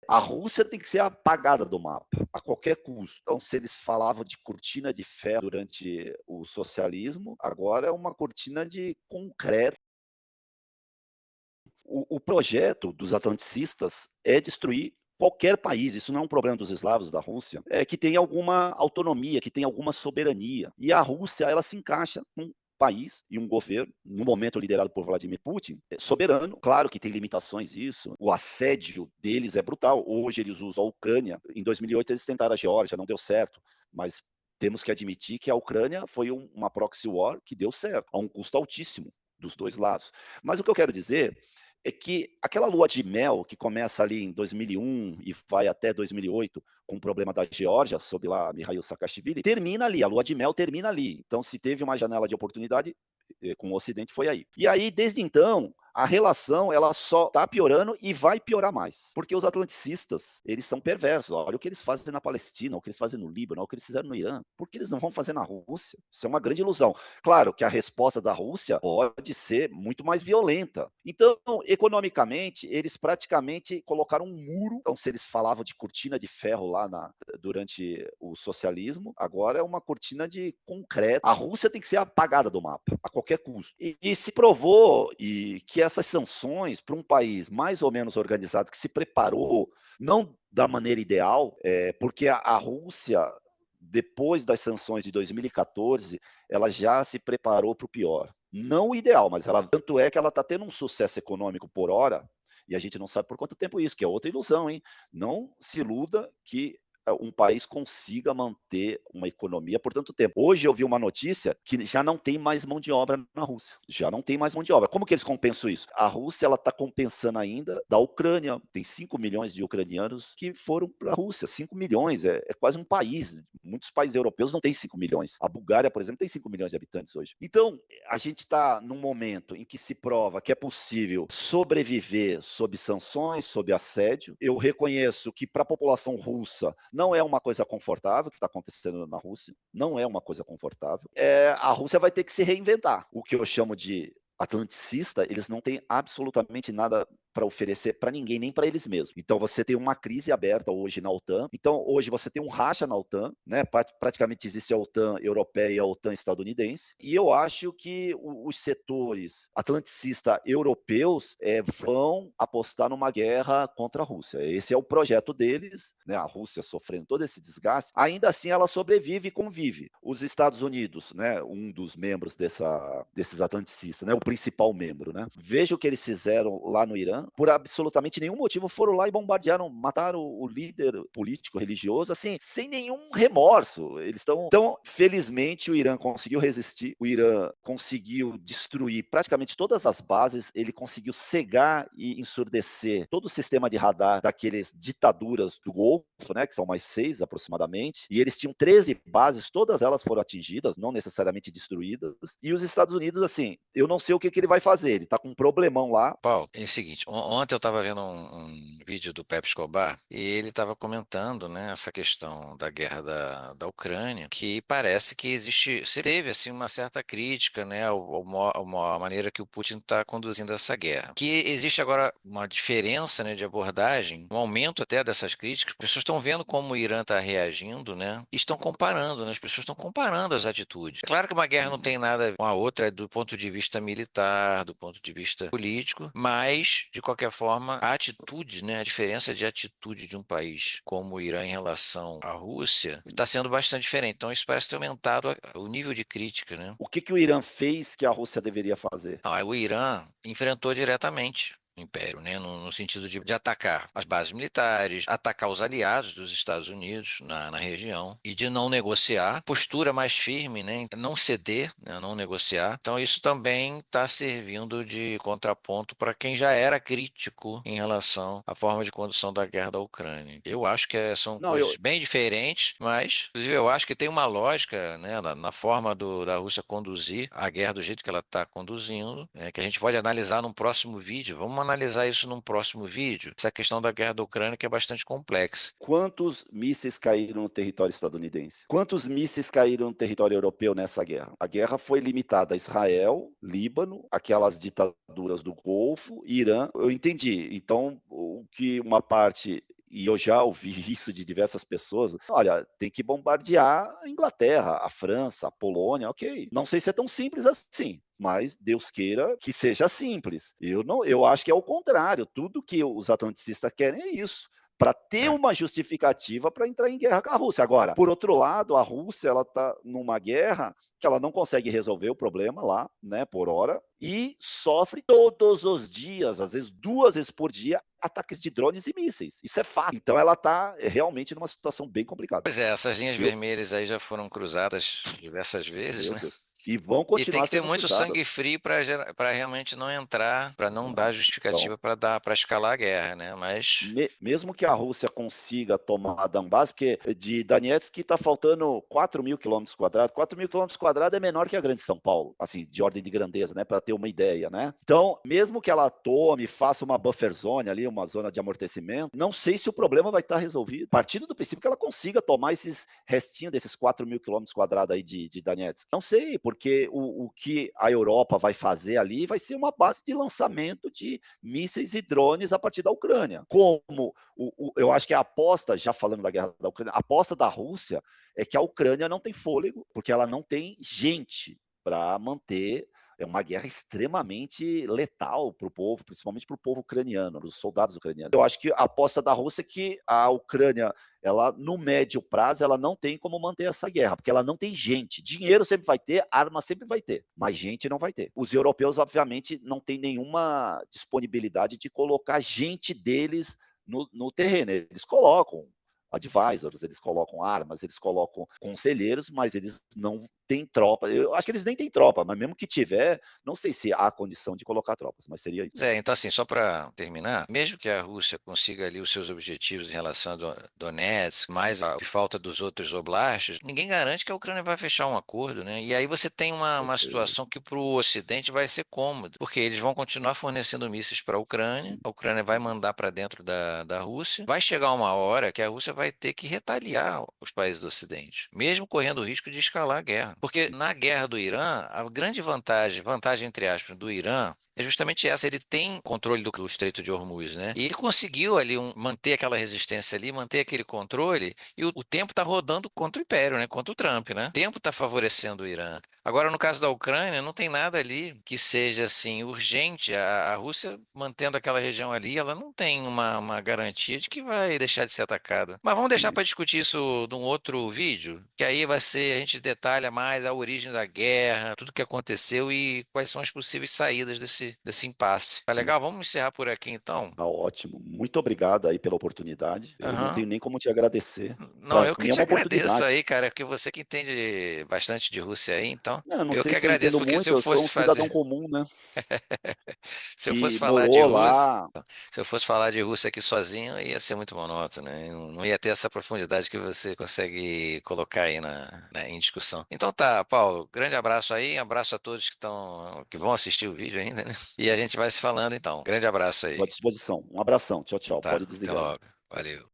A Rússia tem que ser apagada do mapa, a qualquer custo. Então, se eles falavam de cortina de ferro durante o socialismo, agora é uma cortina de concreto. O projeto dos atlanticistas é destruir qualquer país, isso não é um problema dos eslavos da Rússia, é que tem alguma autonomia, que tem alguma soberania. E a Rússia, ela se encaixa num país e um governo, no momento liderado por Vladimir Putin, soberano. Claro que tem limitações isso, o assédio deles é brutal. Hoje eles usam a Ucrânia, em 2008 eles tentaram a Geórgia, não deu certo, mas temos que admitir que a Ucrânia foi uma proxy war que deu certo, a um custo altíssimo dos dois lados. Mas o que eu quero dizer é que aquela lua de mel que começa ali em 2001 e vai até 2008 com o problema da Geórgia, sob lá Mikhail Saakashvili, termina ali, a lua de mel termina ali. Então, se teve uma janela de oportunidade com o Ocidente, foi aí. E aí, desde então, a relação ela só está piorando e vai piorar mais. Porque os atlanticistas, eles são perversos. Olha o que eles fazem na Palestina, o que eles fazem no Líbano, o que eles fizeram no Irã. Por que eles não vão fazer na Rússia? Isso é uma grande ilusão. Claro que a resposta da Rússia pode ser muito mais violenta. Então, economicamente, eles praticamente colocaram um muro. Então, se eles falavam de cortina de ferro lá durante o socialismo, agora é uma cortina de concreto. A Rússia tem que ser apagada do mapa, a qualquer custo. E se provou que essas sanções para um país mais ou menos organizado, que se preparou, não da maneira ideal, porque a Rússia, depois das sanções de 2014, ela já se preparou para o pior. Não o ideal, mas tanto é que ela está tendo um sucesso econômico por hora, e a gente não sabe por quanto tempo isso, que é outra ilusão, hein? Não se iluda que um país consiga manter uma economia por tanto tempo. Hoje eu vi uma notícia que já não tem mais mão de obra na Rússia. Já não tem mais mão de obra. Como que eles compensam isso? A Rússia ela está compensando ainda da Ucrânia. Tem 5 milhões de ucranianos que foram para a Rússia. 5 milhões é quase um país. Muitos países europeus não têm 5 milhões. A Bulgária, por exemplo, tem 5 milhões de habitantes hoje. Então, a gente está num momento em que se prova que é possível sobreviver sob sanções, sob assédio. Eu reconheço que para a população russa não é uma coisa confortável o que está acontecendo na Rússia, não é uma coisa confortável. A Rússia vai ter que se reinventar. O que eu chamo de atlanticista, eles não têm absolutamente nada para oferecer para ninguém, nem para eles mesmos. Então você tem uma crise aberta hoje na OTAN. Então hoje você tem um racha na OTAN, né? Praticamente existe a OTAN europeia e a OTAN estadunidense. E eu acho que os setores atlanticistas europeus vão apostar numa guerra contra a Rússia. Esse é o projeto deles, né? A Rússia sofrendo todo esse desgaste. Ainda assim ela sobrevive e convive. Os Estados Unidos, né? Um dos membros desses atlanticistas, né? O principal membro, né? Veja o que eles fizeram lá no Irã por absolutamente nenhum motivo, foram lá e bombardearam, mataram o líder político, religioso, assim, sem nenhum remorso. Eles estão. Então, felizmente, o Irã conseguiu resistir, o Irã conseguiu destruir praticamente todas as bases, ele conseguiu cegar e ensurdecer todo o sistema de radar daqueles ditaduras do Golfo, né, que são mais 6 aproximadamente, e eles tinham 13 bases, todas elas foram atingidas, não necessariamente destruídas, e os Estados Unidos, assim, eu não sei o que ele vai fazer, ele está com um problemão lá. Paulo, é o seguinte, ontem eu estava vendo um vídeo do Pepe Escobar e ele estava comentando, né, essa questão da guerra da Ucrânia, que parece que existe, se teve assim uma certa crítica, né, à maneira que o Putin está conduzindo essa guerra. Que existe agora uma diferença, né, de abordagem, um aumento até dessas críticas. As pessoas estão vendo como o Irã está reagindo, né, e estão comparando, né, as pessoas estão comparando as atitudes. É claro que uma guerra não tem nada com a outra do ponto de vista militar, do ponto de vista político, mas, de qualquer forma, a atitude, né, a diferença de atitude de um país como o Irã em relação à Rússia está sendo bastante diferente. Então, isso parece ter aumentado o nível de crítica, né? O que o Irã fez que a Rússia deveria fazer? O Irã enfrentou diretamente o Império, né, no sentido de atacar as bases militares, atacar os aliados dos Estados Unidos na região e de não negociar, postura mais firme, né, não ceder, né, não negociar. Então isso também está servindo de contraponto para quem já era crítico em relação à forma de condução da guerra da Ucrânia. Eu acho que são Não, eu, coisas bem diferentes, mas inclusive eu acho que tem uma lógica, né, na forma da Rússia conduzir a guerra do jeito que ela está conduzindo, né, que a gente pode analisar num próximo vídeo. Vamos analisar isso num próximo vídeo. Essa questão da guerra da Ucrânia que é bastante complexa. quantos mísseis caíram no território estadunidense? Quantos mísseis caíram no território europeu nessa guerra? A guerra foi limitada a Israel, Líbano, aquelas ditaduras do Golfo, Irã. Eu entendi. Então, o que uma parte e eu já ouvi isso de diversas pessoas, olha, tem que bombardear a Inglaterra, a França, a Polônia, ok. Não sei se é tão simples assim, mas Deus queira que seja simples. Eu acho que é o contrário, tudo que os atlanticistas querem é isso, para ter É. uma justificativa para entrar em guerra com a Rússia. Agora, por outro lado, a Rússia ela está numa guerra que ela não consegue resolver o problema lá, né, por hora, e sofre todos os dias, às vezes 2 vezes por dia, ataques de drones e mísseis. Isso é fato. Então ela está realmente numa situação bem complicada. Pois é, essas linhas Eu vermelhas aí já foram cruzadas diversas vezes, Meu né? Deus. E vão E tem continuar que ter sendo muito sangue cruzadas. frio para realmente não entrar, para não dar Exato. Então justificativa para escalar a guerra, né? Mas mesmo que a Rússia consiga tomar Donbas, porque de Donetsk está faltando 4.000 quilômetros quadrados. 4.000 quilômetros quadrados é menor que a grande São Paulo, assim, de ordem de grandeza, né, para ter uma ideia, né. Então, mesmo que ela tome, faça uma buffer zone ali, uma zona de amortecimento, não sei se o problema vai estar resolvido. Partindo do princípio que ela consiga tomar esses restinhos desses 4.000 quilômetros quadrados aí de Donetsk. Não sei, porque o que a Europa vai fazer ali vai ser uma base de lançamento de mísseis e drones a partir da Ucrânia. Como eu acho que a aposta, já falando da guerra da Ucrânia, a aposta da Rússia é que a Ucrânia não tem fôlego, porque ela não tem gente para manter. É uma guerra extremamente letal para o povo, principalmente para o povo ucraniano, os soldados ucranianos. Eu acho que a aposta da Rússia é que a Ucrânia, ela no médio prazo, ela não tem como manter essa guerra, porque ela não tem gente. Dinheiro sempre vai ter, arma sempre vai ter, mas gente não vai ter. Os europeus, obviamente, não têm nenhuma disponibilidade de colocar gente deles no terreno. Eles colocam advisors, eles colocam armas, eles colocam conselheiros, mas eles não têm tropa. Eu acho que eles nem têm tropa, mas mesmo que tiver, não sei se há condição de colocar tropas, mas seria isso. Pois é, então assim, só para terminar, mesmo que a Rússia consiga ali os seus objetivos em relação a Donetsk, mais a falta dos outros oblastos, ninguém garante que a Ucrânia vai fechar um acordo, né? E aí você tem uma Perfeito. situação que para o Ocidente vai ser cômodo, porque eles vão continuar fornecendo mísseis para a Ucrânia vai mandar para dentro da Rússia, vai chegar uma hora que a Rússia vai ter que retaliar os países do Ocidente, mesmo correndo o risco de escalar a guerra. Porque na guerra do Irã, a grande vantagem entre aspas, do Irã é justamente essa, ele tem controle do Estreito de Hormuz, né? E ele conseguiu ali manter aquela resistência ali, manter aquele controle, e o tempo está rodando contra o Império, né? Contra o Trump, né? O tempo está favorecendo o Irã. Agora, no caso da Ucrânia, não tem nada ali que seja assim urgente. A Rússia mantendo aquela região ali, ela não tem uma garantia de que vai deixar de ser atacada. Mas vamos deixar para Isso. discutir isso num outro vídeo, que aí vai ser, a gente detalha mais a origem da guerra, tudo que aconteceu e quais são as possíveis saídas desse impasse. Tá Sim. legal? Vamos encerrar por aqui então? Tá ótimo. Muito obrigado aí pela oportunidade. Eu não Aham. tenho nem como te agradecer. Não, Para eu que mim é te uma agradeço oportunidade. aí, cara, porque você que entende bastante de Rússia aí, então Não, eu não eu sei que se eu agradeço, entendo porque se muito, eu eu sou fosse um cidadão fazer, comum, né, se eu fosse que falar de morou Rússia, lá. se eu fosse falar de Rússia aqui sozinho, ia ser muito monótono, né? Não ia ter essa profundidade que você consegue colocar aí em discussão. Então tá, Paulo, grande abraço aí, abraço a todos que vão assistir o vídeo ainda, né? E a gente vai se falando então. Grande abraço Estou à aí. disposição. Um abração. Tchau, tchau. Tá, Pode até desligar aí. logo. Valeu.